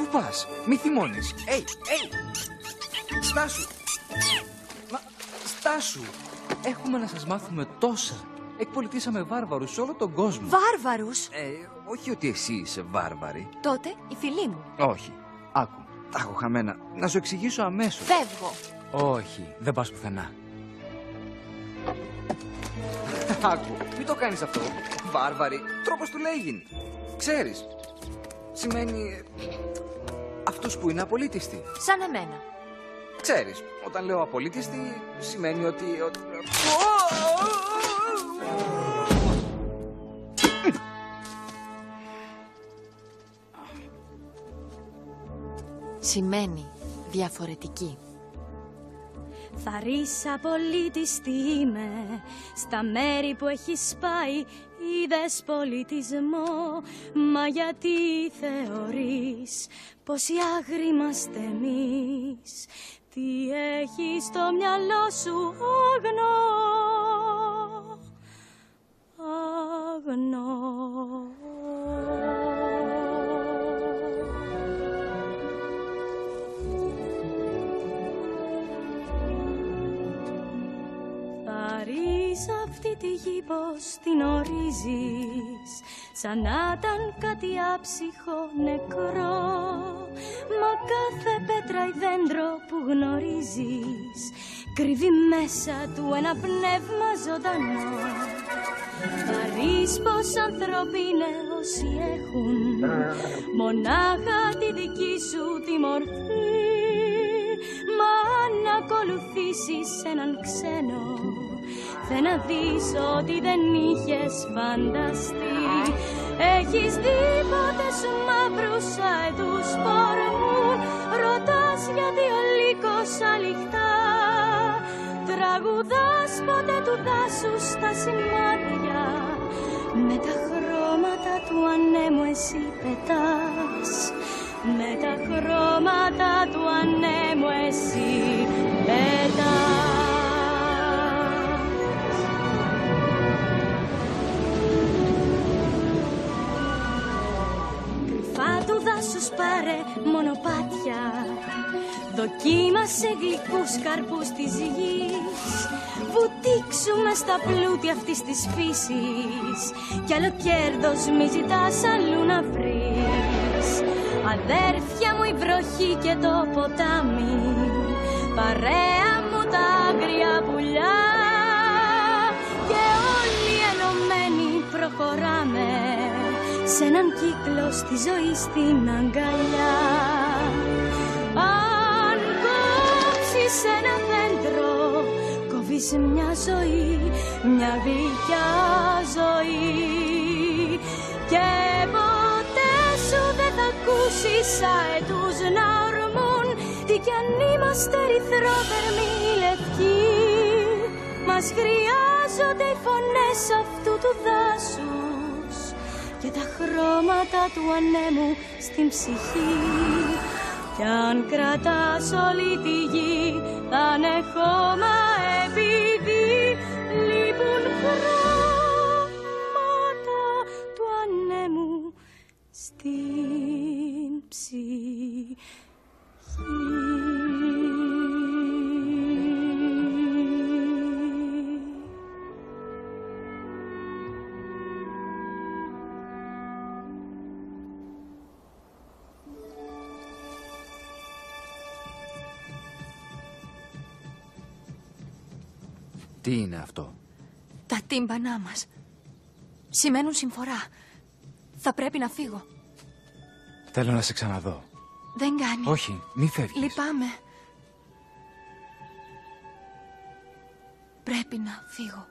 Πού πας? Μη θυμώνεις. Στάσου. Στάσου. Έχουμε να σας μάθουμε τόσα. Εκπολιτήσαμε βάρβαρους σε όλο τον κόσμο. Βάρβαρους? Όχι ότι εσύ είσαι βάρβαρη. Τότε η φιλή μου. Όχι. Άκου. Τα έχω χαμένα. Να σου εξηγήσω αμέσως. Φεύγω. Όχι. Δεν πας πουθενά. Άκου. Μην το κάνεις αυτό. Βάρβαρη. Τρόπος του λέγειν. Ξέρεις. Σημαίνει... αυτούς που είναι απολύτιστοι. Σαν εμένα. Ξέρεις. Όταν λέω απολύτιστη, σημαίνει ότι... Σημαίνει διαφορετική. Θα ρεις απολύτιστη είμαι στα μέρη που έχεις πάει. Είδες πολιτισμό, μα γιατί θεωρείς πως οι άγριοι είμαστε εμείς? Τι έχεις στο μυαλό σου αγνό, αγνό. Αυτή τη γη πως την ορίζεις, σαν να ήταν κάτι άψυχο νεκρό. Μα κάθε πέτρα ή δέντρο που γνωρίζεις κρύβει μέσα του ένα πνεύμα ζωντανό. Θα ρεις πως άνθρωποι είναι όσοι έχουν μονάχα τη δική σου τη μορφή. Μα αν ακολουθήσεις έναν ξένο, θε να δεις ότι δεν είχες φανταστεί. Έχεις δει ποτέ σου μαύρους αετούς πορνούν? Ρωτάς γιατί ο λύκος αληχτά. Τραγουδάς ποτέ του δάσους τα σημάδια, με τα χρώματα του ανέμου εσύ πετάς. Με τα χρώματα του ανέμου εσύ πετάς. Του δάσους πάρε μονοπάτια, δοκίμασε γλυκούς καρπούς της γης. Βουτήξουμε στα πλούτη αυτής της φύσης, κι άλλο κέρδος μη ζητάς αλλού να βρεις. Αδέρφια μου η βροχή και το ποτάμι, παρέα μου τα άγρια πουλιά, και όλοι ενωμένοι προχωράμε σε έναν κύκλο στη ζωή στην αγκαλιά. Αν κόψεις ένα δέντρο, κόβεις μια ζωή, μια γλυκιά ζωή. Και ποτέ σου δεν θα ακούσεις αετούς να ορμούν, τι κι αν είμαστε ερυθρόδερμοι λευκοί. Μας χρειάζονται οι φωνές αυτού του δάσους και τα χρώματα του ανέμου στην ψυχή. Κι αν κρατάς όλη τη γη, θα είναι χώμα, επειδή λείπουν χρώματα του ανέμου στην ψυχή. Τι είναι αυτό? Τα τύμπανά μας σημαίνουν συμφορά. Θα πρέπει να φύγω. Θέλω να σε ξαναδώ. Δεν κάνει. Όχι, μη φεύγεις. Λυπάμαι. Πρέπει να φύγω.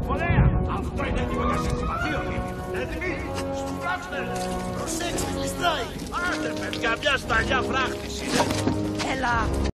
Ωραία! Αυτό είναι έτοιμο για σύστημα. 2 έτοιμοι. Σπουδάξτε! Προσέξτε, γλιστράει! Άντε, παιδιά, μια σταλιά φράχτης είναι. Έλα!